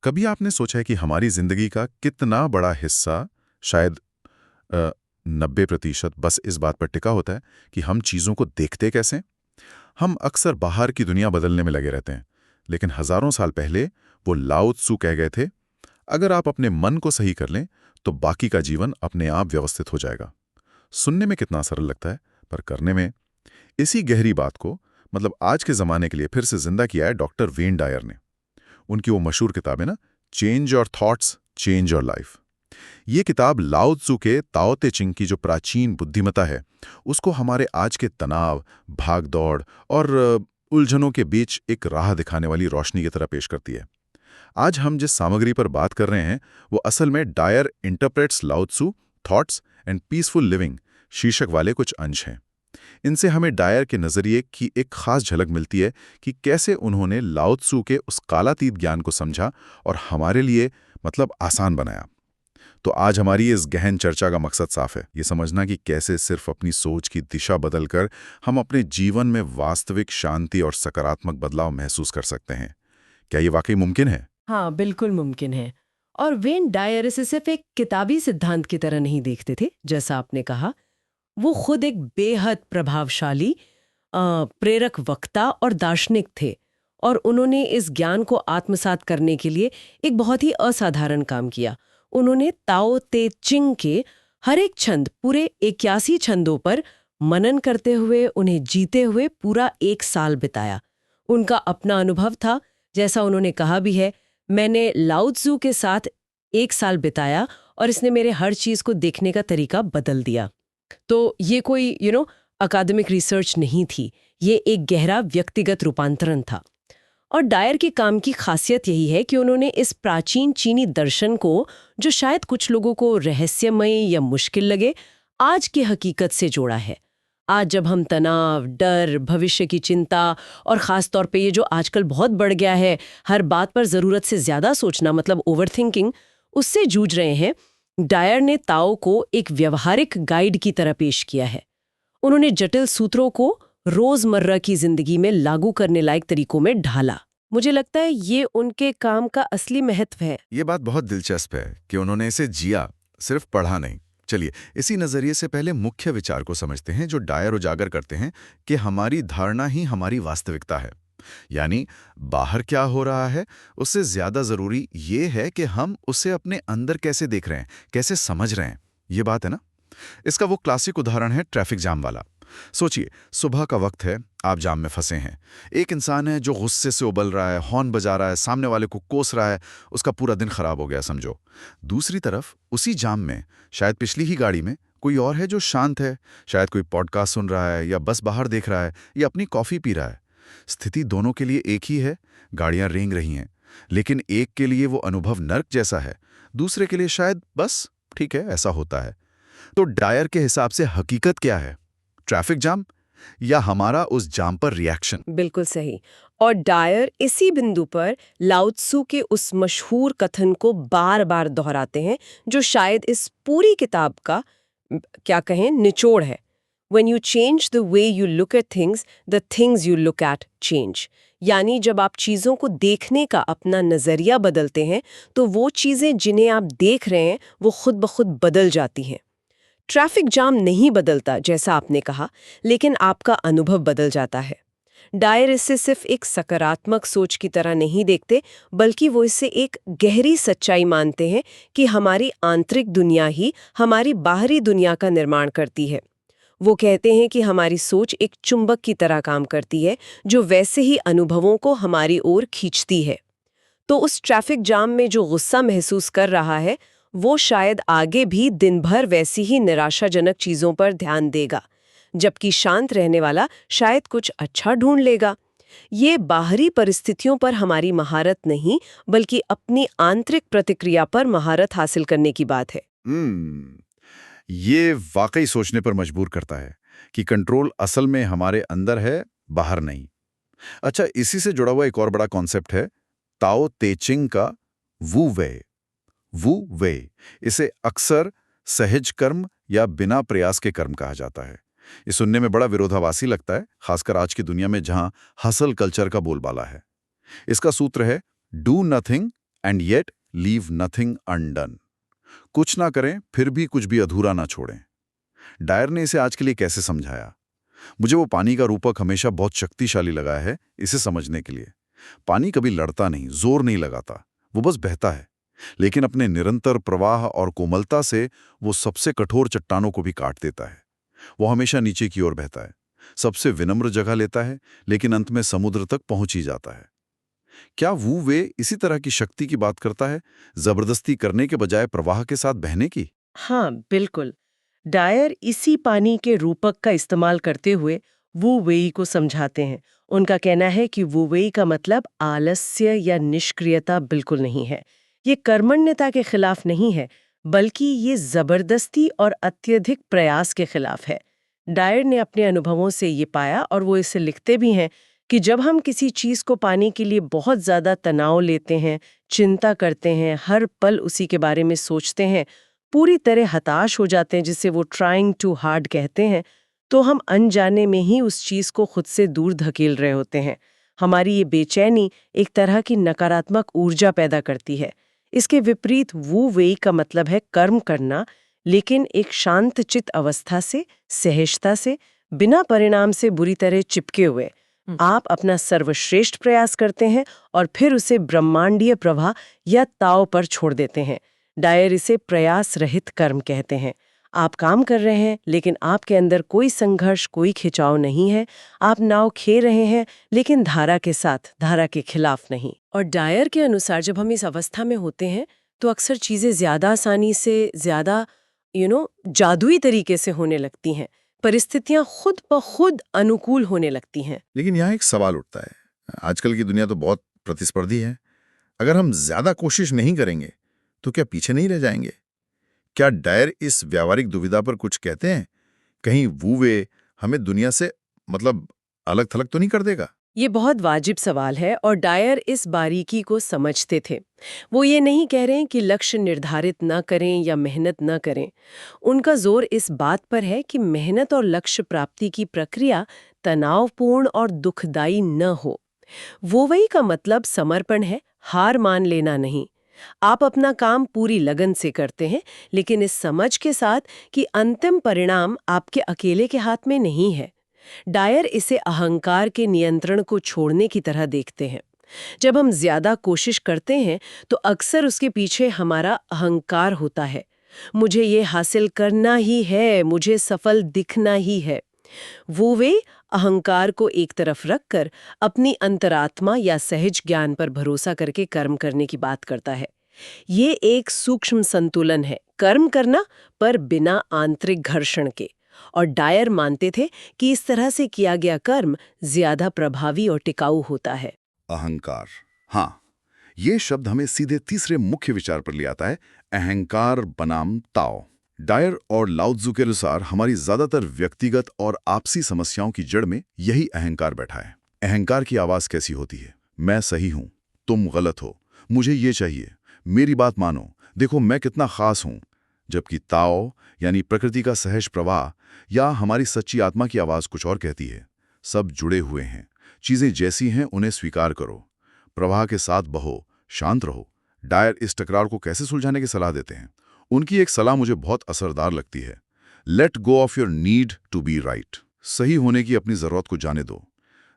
कभी आपने सोचा है कि हमारी जिंदगी का कितना बड़ा हिस्सा, शायद 90% बस इस बात पर टिका होता है कि हम चीज़ों को देखते कैसे हैं? हम अक्सर बाहर की दुनिया बदलने में लगे रहते हैं, लेकिन हजारों साल पहले वो लाओ त्सु कह गए थे, अगर आप अपने मन को सही कर लें तो बाकी का जीवन अपने आप व्यवस्थित हो जाएगा। सुनने में कितना सरल लगता है, पर करने में इसी गहरी बात को मतलब आज के ज़माने के लिए फिर से जिंदा किया है डॉक्टर वेन डायर ने। उनकी वो मशहूर किताब है ना, change your thoughts change your life. ये किताब लाओ त्सु के ताओ ते चिंग की जो प्राचीन बुद्धिमत्ता है, उसको हमारे आज के तनाव, भाग दौड़ और उलझनों के बीच एक राह दिखाने वाली रोशनी की तरह पेश करती है। आज हम जिस सामग्री पर बात कर रहे हैं वो असल में डायर इंटरप्रेट्स लाओ Tzu thoughts and peaceful living शीर्षक वाले कुछ अंश हैं। इनसे हमें डायर के नज़रिए की एक खास झलक मिलती है कि कैसे उन्होंने लाओ त्सु के उस कालातीत ज्ञान को समझा और हमारे लिए मतलब आसान बनाया। तो आज हमारी इस गहन चर्चा का मकसद साफ है, ये समझना कि कैसे सिर्फ अपनी सोच की दिशा बदलकर हम अपने जीवन में वास्तविक शांति और सकारात्मक बदलाव महसूस कर सकते हैं। क्या ये वाकई मुमकिन है? हाँ, बिल्कुल मुमकिन है। और वेन डायर इसे सिर्फ एक किताबी सिद्धांत की तरह नहीं देखते थे, जैसा आपने कहा। वो खुद एक बेहद प्रभावशाली प्रेरक वक्ता और दार्शनिक थे। और उन्होंने इस ज्ञान को आत्मसात करने के लिए एक बहुत ही असाधारण काम किया। उन्होंने ताओ ते चिंग के हर एक छंद, पूरे 81 छंदों पर मनन करते हुए, उन्हें जीते हुए पूरा 1 साल बिताया। उनका अपना अनुभव था, जैसा उन्होंने कहा भी है, मैंने लाओ त्सु के साथ 1 साल बिताया और इसने मेरे हर चीज को देखने का तरीका बदल दिया। तो ये कोई अकादमिक रिसर्च नहीं थी, ये एक गहरा व्यक्तिगत रूपांतरण था। और डायर के काम की खासियत यही है कि उन्होंने इस प्राचीन चीनी दर्शन को, जो शायद कुछ लोगों को रहस्यमय या मुश्किल लगे, आज की हकीकत से जोड़ा है। आज जब हम तनाव, डर, भविष्य की चिंता और ख़ास तौर पे ये जो आजकल बहुत बढ़ गया है, हर बात पर ज़रूरत से ज़्यादा सोचना मतलब ओवरथिंकिंग, उससे जूझ रहे हैं, डायर ने ताओ को एक व्यवहारिक गाइड की तरह पेश किया है। उन्होंने जटिल सूत्रों को रोजमर्रा की जिंदगी में लागू करने लायक तरीकों में ढाला। मुझे लगता है ये उनके काम का असली महत्व है। ये बात बहुत दिलचस्प है कि उन्होंने इसे जिया, सिर्फ पढ़ा नहीं। चलिए, इसी नजरिए से पहले मुख्य विचार को समझते हैं जो डायर उजागर करते हैं कि हमारी धारणा ही हमारी वास्तविकता है। यानी बाहर क्या हो रहा है, उससे ज्यादा जरूरी ये है कि हम उसे अपने अंदर कैसे देख रहे हैं, कैसे समझ रहे हैं। ये बात है ना। इसका वो क्लासिक उदाहरण है ट्रैफिक जाम वाला। सोचिए, सुबह का वक्त है, आप जाम में फंसे हैं। एक इंसान है जो गुस्से से उबल रहा है, हॉर्न बजा रहा है, सामने वाले को कोस रहा है, उसका पूरा दिन खराब हो गया समझो। दूसरी तरफ उसी जाम में शायद पिछली ही गाड़ी में कोई और है जो शांत है, शायद कोई पॉडकास्ट सुन रहा है या बस बाहर देख रहा है या अपनी कॉफी पी रहा है। स्थिति दोनों के लिए एक ही है, गाड़ियां रेंग रही हैं, लेकिन एक के लिए वो अनुभव नर्क जैसा है, दूसरे के लिए शायद बस ठीक है, ऐसा होता है। तो डायर के हिसाब से हकीकत क्या है? ट्रैफिक जाम या हमारा उस जाम पर रिएक्शन? बिल्कुल सही। और डायर इसी बिंदु पर लाओ त्सु के उस मशहूर कथन को बार बार दोहराते हैं, जो शायद इस पूरी किताब का क्या कहें निचोड़ है। When you change the way you look at things, the things you look at change। यानी जब आप चीज़ों को देखने का अपना नज़रिया बदलते हैं, तो वो चीज़ें जिन्हें आप देख रहे हैं वो खुद ब खुद बदल जाती हैं। ट्रैफिक जाम नहीं बदलता जैसा आपने कहा, लेकिन आपका अनुभव बदल जाता है। डायर इससे सिर्फ एक सकारात्मक सोच की तरह नहीं देखते, बल्कि वो इससे एक गहरी सच्चाई मानते हैं कि हमारी आंतरिक दुनिया ही हमारी बाहरी दुनिया का निर्माण करती है। वो कहते हैं कि हमारी सोच एक चुंबक की तरह काम करती है, जो वैसे ही अनुभवों को हमारी ओर खींचती है। तो उस ट्रैफिक जाम में जो गुस्सा महसूस कर रहा है, वो शायद आगे भी दिन भर वैसी ही निराशाजनक चीजों पर ध्यान देगा, जबकि शांत रहने वाला शायद कुछ अच्छा ढूंढ लेगा। ये बाहरी परिस्थितियों पर हमारी महारत नहीं, बल्कि अपनी आंतरिक प्रतिक्रिया पर महारत हासिल करने की बात है। ये वाकई सोचने पर मजबूर करता है कि कंट्रोल असल में हमारे अंदर है, बाहर नहीं। अच्छा, इसी से जुड़ा हुआ एक और बड़ा कॉन्सेप्ट है ताओ ते चिंग का वू वे। वू वे इसे अक्सर सहज कर्म या बिना प्रयास के कर्म कहा जाता है। ये सुनने में बड़ा विरोधाभासी लगता है, खासकर आज की दुनिया में जहां हसल कल्चर का बोलबाला है। इसका सूत्र है do nothing and yet leave nothing undone. कुछ ना करें फिर भी कुछ भी अधूरा ना छोड़ें। डायर ने इसे आज के लिए कैसे समझाया? मुझे वो पानी का रूपक हमेशा बहुत शक्तिशाली लगा है इसे समझने के लिए। पानी कभी लड़ता नहीं, जोर नहीं लगाता, वो बस बहता है। लेकिन अपने निरंतर प्रवाह और कोमलता से वो सबसे कठोर चट्टानों को भी काट देता है। वो हमेशा नीचे की ओर बहता है, सबसे विनम्र जगह लेता है, लेकिन अंत में समुद्र तक पहुंच ही जाता है। क्या वू वे इसी तरह की शक्ति की बात करता है, जबरदस्ती करने के बजाय प्रवाह के साथ बहने की? हाँ, बिल्कुल। डायर इसी पानी के रूपक का इस्तेमाल करते हुए वू वेई को समझाते हैं। उनका कहना है कि वू वेई का मतलब आलस्य या निष्क्रियता बिल्कुल नहीं है। ये कर्मण्यता के खिलाफ नहीं है, बल्कि ये जबरदस्ती और अत्यधिक प्रयास के खिलाफ है। डायर ने अपने अनुभवों से ये पाया और वो इसे लिखते भी हैं कि जब हम किसी चीज को पाने के लिए बहुत ज्यादा तनाव लेते हैं, चिंता करते हैं, हर पल उसी के बारे में सोचते हैं, पूरी तरह हताश हो जाते हैं, जिसे वो ट्राइंग टू हार्ड कहते हैं, तो हम अनजाने में ही उस चीज को खुद से दूर धकेल रहे होते हैं। हमारी ये बेचैनी एक तरह की नकारात्मक ऊर्जा पैदा करती है। इसके विपरीत वू वेई का मतलब है कर्म करना, लेकिन एक शांत चित्त अवस्था से, सहजता से, बिना परिणाम से बुरी तरह चिपके हुए। आप अपना सर्वश्रेष्ठ प्रयास करते हैं और फिर उसे ब्रह्मांडीय प्रवाह या ताव पर छोड़ देते हैं। डायर इसे प्रयास रहित कर्म कहते हैं। आप काम कर रहे हैं, लेकिन आपके अंदर कोई संघर्ष, कोई खिंचाव नहीं है। आप नाव खे रहे हैं, लेकिन धारा के साथ, धारा के खिलाफ नहीं। और डायर के अनुसार जब हम इस अवस्था में होते हैं तो अक्सर चीजें ज्यादा आसानी से, ज्यादा जादुई तरीके से होने लगती हैं। परिस्थितियां खुद ब खुद अनुकूल होने लगती हैं। लेकिन यहाँ एक सवाल उठता है। आजकल की दुनिया तो बहुत प्रतिस्पर्धी है। अगर हम ज्यादा कोशिश नहीं करेंगे तो क्या पीछे नहीं रह जाएंगे? क्या डायर इस व्यावहारिक दुविधा पर कुछ कहते हैं? कहीं वू वे हमें दुनिया से अलग थलग तो नहीं कर देगा? ये बहुत वाजिब सवाल है और डायर इस बारीकी को समझते थे। वो ये नहीं कह रहे हैं कि लक्ष्य निर्धारित न करें या मेहनत न करें। उनका जोर इस बात पर है कि मेहनत और लक्ष्य प्राप्ति की प्रक्रिया तनावपूर्ण और दुखदायी न हो। वो वही का मतलब समर्पण है, हार मान लेना नहीं। आप अपना काम पूरी लगन से करते हैं, लेकिन इस समझ के साथ कि अंतिम परिणाम आपके अकेले के हाथ में नहीं है। डायर इसे अहंकार के नियंत्रण को छोड़ने की तरह देखते हैं। जब हम ज्यादा कोशिश करते हैं तो अक्सर उसके पीछे हमारा अहंकार होता है। मुझे ये हासिल करना ही है, मुझे सफल दिखना ही है। वो वे अहंकार को एक तरफ रखकर अपनी अंतरात्मा या सहज ज्ञान पर भरोसा करके कर्म करने की बात करता है। ये एक सूक्ष्म संतुलन है, कर्म करना पर बिना आंतरिक घर्षण के। और डायर मानते थे कि इस तरह से किया गया कर्म ज्यादा प्रभावी और टिकाऊ होता है। अहंकार, हाँ, ये शब्द हमें सीधे तीसरे मुख्य विचार पर ले आता है, अहंकार बनाम ताओ। डायर और लाओ त्सु के अनुसार हमारी ज्यादातर व्यक्तिगत और आपसी समस्याओं की जड़ में यही अहंकार बैठा है। अहंकार की आवाज कैसी होती है? मैं सही हूं, तुम गलत हो, मुझे ये चाहिए, मेरी बात मानो, देखो मैं कितना खास हूं। जबकि ताओ यानी प्रकृति का सहज प्रवाह या हमारी सच्ची आत्मा की आवाज कुछ और कहती है, सब जुड़े हुए हैं, चीजें जैसी हैं उन्हें स्वीकार करो, प्रवाह के साथ बहो, शांत रहो। डायर इस टकरार को कैसे सुलझाने की सलाह देते हैं? उनकी एक सलाह मुझे बहुत असरदार लगती है। Let go of your need to be right. सही होने की अपनी जरूरत को जाने दो।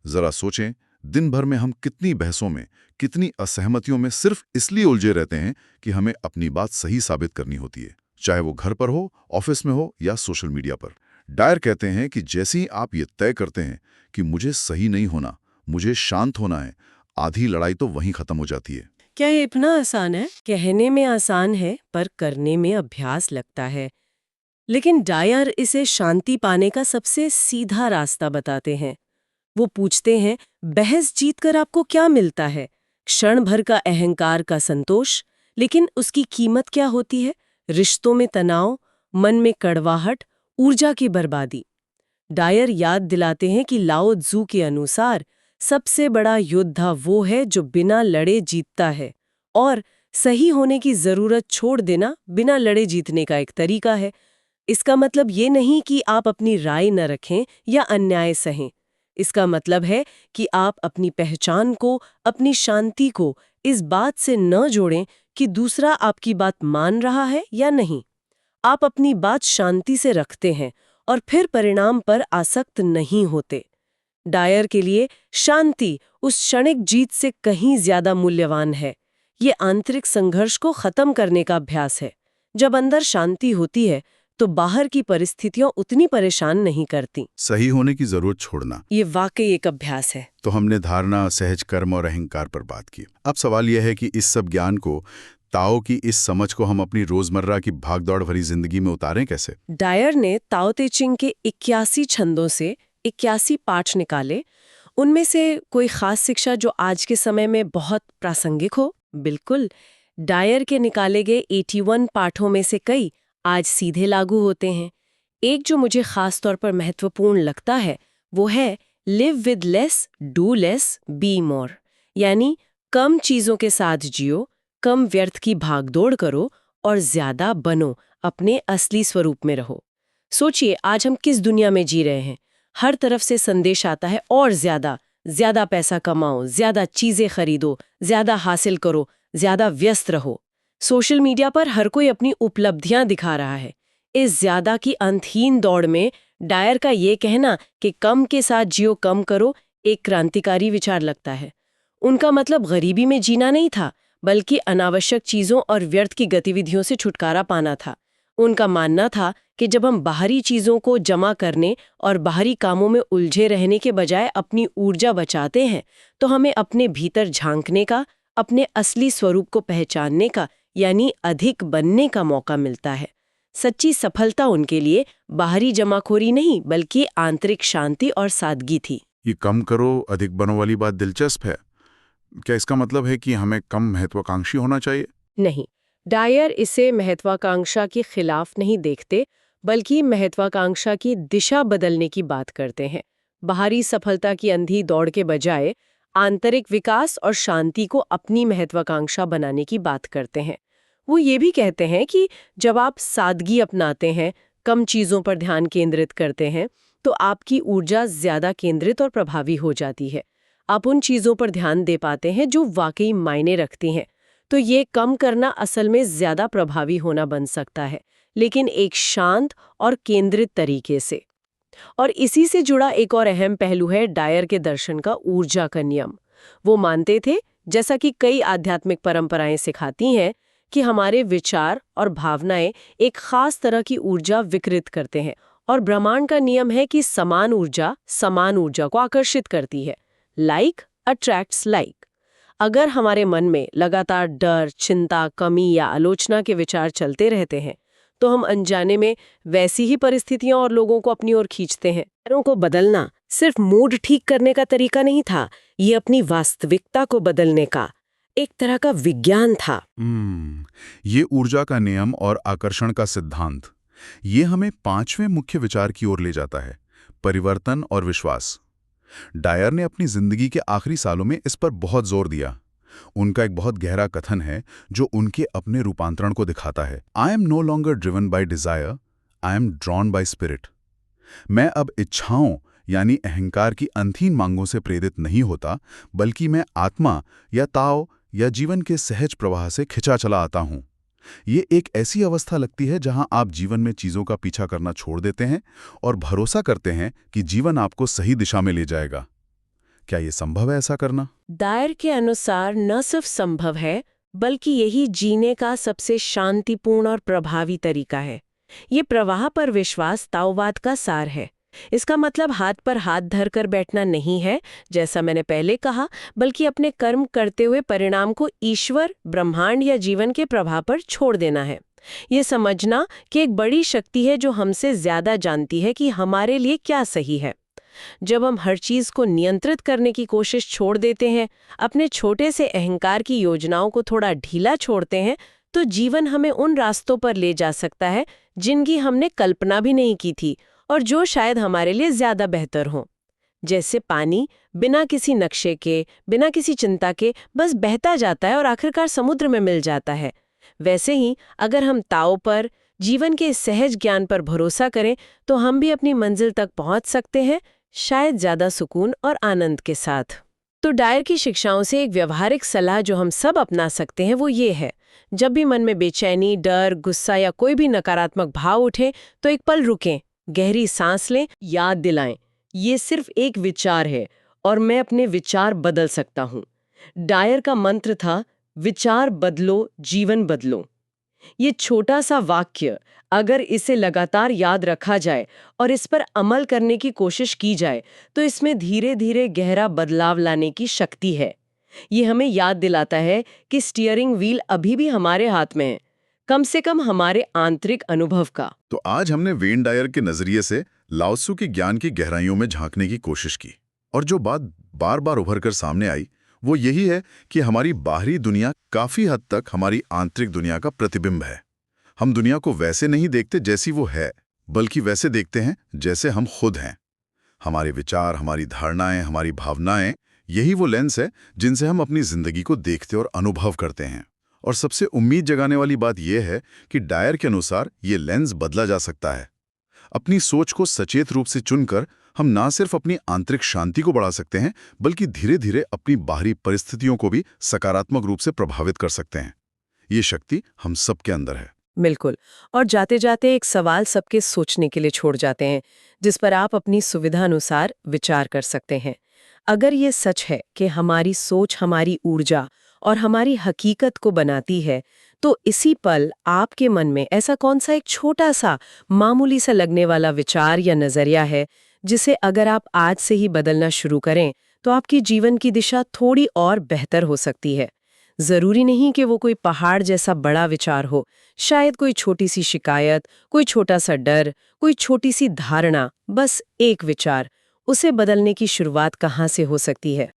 जरा सोचें, दिन भर में हम कितनी बहसों में, कितनी असहमतियों में सिर्फ इसलिए उलझे रहते हैं कि हमें अपनी बात सही साबित करनी होती है, चाहे वो घर पर हो, ऑफिस में हो या सोशल मीडिया पर। डायर कहते हैं कि जैसे ही आप ये तय करते हैं कि मुझे सही नहीं होना, मुझे शांत होना है, आधी लड़ाई तो वहीं खत्म हो जाती है। क्या ये इतना आसान है? कहने में आसान है पर करने में अभ्यास लगता है। लेकिन डायर इसे शांति पाने का सबसे सीधा रास्ता बताते हैं। वो पूछते हैं, बहस जीतकर आपको क्या मिलता है? क्षण भर का अहंकार का संतोष, लेकिन उसकी कीमत क्या होती है? रिश्तों में तनाव, मन में कड़वाहट, ऊर्जा की बर्बादी। डायर याद दिलाते हैं कि लाओ त्सु के अनुसार सबसे बड़ा योद्धा वो है जो बिना लड़े जीतता है, और सही होने की जरूरत छोड़ देना बिना लड़े जीतने का एक तरीका है। इसका मतलब ये नहीं कि आप अपनी राय न रखें या अन्याय सहें। इसका मतलब है कि आप अपनी पहचान को, अपनी शांति को इस बात से न जोड़ें कि दूसरा आपकी बात मान रहा है या नहीं। आप अपनी बात शांति से रखते हैं और फिर परिणाम पर आसक्त नहीं होते। डायर के लिए शांति उस क्षणिक जीत से कहीं ज्यादा मूल्यवान है। ये आंतरिक संघर्ष को खत्म करने का अभ्यास है। जब अंदर शांति होती है तो बाहर की परिस्थितियां उतनी परेशान नहीं करती। सही होने की जरूरत छोड़ना, ये वाकई एक अभ्यास है। तो हमने धारणा, सहज कर्म और अहंकार पर बात की। अब सवाल यह है कि इस सब ज्ञान को, ताओ की इस समझ को हम अपनी रोजमर्रा की भागदौड़ भरी जिंदगी में उतारें कैसे? डायर ने ताओ ते चिंग के 81 छंदों से 81 पाठ निकाले। उनमें से कोई खास शिक्षा जो आज के समय में बहुत प्रासंगिक हो? बिल्कुल। डायर के निकाले गए 81 पाठों में से कई आज सीधे लागू होते हैं। एक जो मुझे खास तौर पर महत्वपूर्ण लगता है वो है live with less, do less, be more. यानी कम चीजों के साथ जियो, कम व्यर्थ की भागदौड़ करो और ज्यादा बनो, अपने असली स्वरूप में रहो। सोचिए आज हम किस दुनिया में जी रहे हैं। हर तरफ से संदेश आता है और ज्यादा पैसा कमाओ, ज्यादा चीजें खरीदो, ज्यादा हासिल करो, ज्यादा व्यस्त रहो। सोशल मीडिया पर हर कोई अपनी उपलब्धियां दिखा रहा है। इस ज्यादा की अंतहीन दौड़ में डायर का ये कहना कि कम के साथ जियो, कम करो, एक क्रांतिकारी विचार लगता है। उनका मतलब गरीबी में जीना नहीं था, बल्कि अनावश्यक चीजों और व्यर्थ की गतिविधियों से छुटकारा पाना था। उनका मानना था कि जब हम बाहरी चीजों को जमा करने और बाहरी कामों में उलझे रहने के बजाय अपनी ऊर्जा बचाते हैं, तो हमें अपने भीतर झांकने का, अपने असली स्वरूप को पहचानने का, यानी अधिक बनने का मौका मिलता है। सच्ची सफलता उनके लिए बाहरी जमाखोरी नहीं, बल्कि आंतरिक शांति और सादगी थी। ये कम करो अधिक बनो वाली बात दिलचस्प है। क्या इसका मतलब है कि हमें कम महत्वाकांक्षी होना चाहिए? नहीं, डायर इसे महत्वाकांक्षा के खिलाफ नहीं देखते, बल्कि महत्वाकांक्षा की दिशा बदलने की बात करते हैं। बाहरी सफलता की अंधी दौड़ के बजाय आंतरिक विकास और शांति को अपनी महत्वाकांक्षा बनाने की बात करते हैं। वो ये भी कहते हैं कि जब आप सादगी अपनाते हैं, कम चीजों पर ध्यान केंद्रित करते हैं, तो आपकी ऊर्जा ज्यादा केंद्रित और प्रभावी हो जाती है। आप उन चीजों पर ध्यान दे पाते हैं जो वाकई मायने रखती हैं। तो ये कम करना असल में ज्यादा प्रभावी होना बन सकता है, लेकिन एक शांत और केंद्रित तरीके से। और इसी से जुड़ा एक और अहम पहलू है डायर के दर्शन का ऊर्जा का नियम। वो मानते थे, जैसा कि कई आध्यात्मिक परंपराएं सिखाती हैं, कि हमारे विचार और भावनाएं एक खास तरह की ऊर्जा विकृत करते हैं, और ब्रह्मांड का नियम है कि समान ऊर्जा को आकर्षित करती है। Like attracts like. अगर हमारे मन में लगातार डर, चिंता, कमी या आलोचना के विचार चलते रहते हैं, तो हम अनजाने में वैसी ही परिस्थितियां और लोगों को अपनी ओर खींचते हैं। डायरों को बदलना सिर्फ मूड ठीक करने का तरीका नहीं था, ये अपनी वास्तविकता को बदलने का एक तरह का विज्ञान था। ये ऊर्जा का नियम और आकर्षण का सिद्धांत, ये हमें 5वें मुख्य विचार की ओर ले जाता है, परिवर्तन और विश्वास। डायर ने अपनी जिंदगी के आखिरी सालों में इस पर बहुत जोर दिया। उनका एक बहुत गहरा कथन है जो उनके अपने रूपांतरण को दिखाता है। I am no longer driven by desire, I am drawn by spirit. मैं अब इच्छाओं यानी अहंकार की अंतहीन मांगों से प्रेरित नहीं होता, बल्कि मैं आत्मा या ताओ या जीवन के सहज प्रवाह से खिंचा चला आता हूं। ये एक ऐसी अवस्था लगती है जहां आप जीवन में चीजों का पीछा करना छोड़ देते हैं और भरोसा करते हैं कि जीवन आपको सही दिशा में ले जाएगा। क्या ये संभव है ऐसा करना? डायर के अनुसार न सिर्फ संभव है, बल्कि यही जीने का सबसे शांतिपूर्ण और प्रभावी तरीका है। ये प्रवाह पर विश्वास ताओवाद का सार है। इसका मतलब हाथ पर हाथ धरकर बैठना नहीं है, जैसा मैंने पहले कहा, बल्कि अपने कर्म करते हुए परिणाम को ईश्वर, ब्रह्मांड या जीवन के प्रभाव पर छोड़ देना है। ये समझना कि एक बड़ी शक्ति है जो हमसे ज्यादा जानती है कि हमारे लिए क्या सही है। जब हम हर चीज को नियंत्रित करने की कोशिश छोड़ देते हैं, अपने छोटे से अहंकार की योजनाओं को थोड़ा ढीला छोड़ते हैं, तो जीवन हमें उन रास्तों पर ले जा सकता है जिनकी हमने कल्पना भी नहीं की थी और जो शायद हमारे लिए ज्यादा बेहतर हों। जैसे पानी बिना किसी नक्शे के, बिना किसी चिंता के बस बहता जाता है और आखिरकार समुद्र में मिल जाता है। वैसे ही अगर हम ताओ पर, जीवन के सहज ज्ञान पर भरोसा करें, तो हम भी अपनी मंजिल तक पहुंच सकते हैं, शायद ज्यादा सुकून और आनंद के साथ। तो डायर की शिक्षाओं से एक व्यवहारिक सलाह जो हम सब अपना सकते हैं वो ये है, जब भी मन में बेचैनी, डर, गुस्सा या कोई भी नकारात्मक भाव उठे तो एक पल रुकें, गहरी सांस लें, याद दिलाएं ये सिर्फ एक विचार है और मैं अपने विचार बदल सकता हूँ। डायर का मंत्र था, विचार बदलो, जीवन बदलो। ये छोटा सा वाक्य अगर इसे लगातार याद रखा जाए और इस पर अमल करने की कोशिश की जाए तो इसमें धीरे धीरे गहरा बदलाव लाने की शक्ति है। ये हमें याद दिलाता है कि स्टीयरिंग व्हील अभी भी हमारे हाथ में है, कम से कम हमारे आंतरिक अनुभव का। तो आज हमने वेन डायर के नजरिए से लाओ त्सु के ज्ञान की गहराइयों में झांकने की कोशिश की, और जो बात बार बार उभर कर सामने आई वो यही है कि हमारी बाहरी दुनिया काफी हद तक हमारी आंतरिक दुनिया का प्रतिबिंब है। हम दुनिया को वैसे नहीं देखते जैसी वो है, बल्कि वैसे देखते हैं जैसे हम खुद हैं। हमारे विचार, हमारी धारणाएं, हमारी भावनाएं, यही वो लेंस है जिनसे हम अपनी जिंदगी को देखते और अनुभव करते हैं। और सबसे उम्मीद जगाने वाली बात यह है कि डायर के अनुसार ये लेंस बदला जा सकता है। अपनी सोच को सचेत रूप से चुनकर हम ना सिर्फ अपनी आंतरिक शांति को बढ़ा सकते हैं, बल्कि धीरे धीरे अपनी बाहरी परिस्थितियों को भी सकारात्मक रूप से प्रभावित कर सकते हैं। ये शक्ति हम सबके अंदर है। बिल्कुल। और जाते जाते एक सवाल सबके सोचने के लिए छोड़ जाते हैं, जिस पर आप अपनी सुविधा अनुसार विचार कर सकते हैं। अगर ये सच है कि हमारी सोच हमारी ऊर्जा और हमारी हकीकत को बनाती है, तो इसी पल आपके मन में ऐसा कौन सा एक छोटा सा, मामूली सा लगने वाला विचार या नजरिया है जिसे अगर आप आज से ही बदलना शुरू करें तो आपकी जीवन की दिशा थोड़ी और बेहतर हो सकती है। जरूरी नहीं कि वो कोई पहाड़ जैसा बड़ा विचार हो, शायद कोई छोटी सी शिकायत, कोई छोटा सा डर, कोई छोटी सी धारणा, बस एक विचार, उसे बदलने की शुरुआत कहाँ से हो सकती है?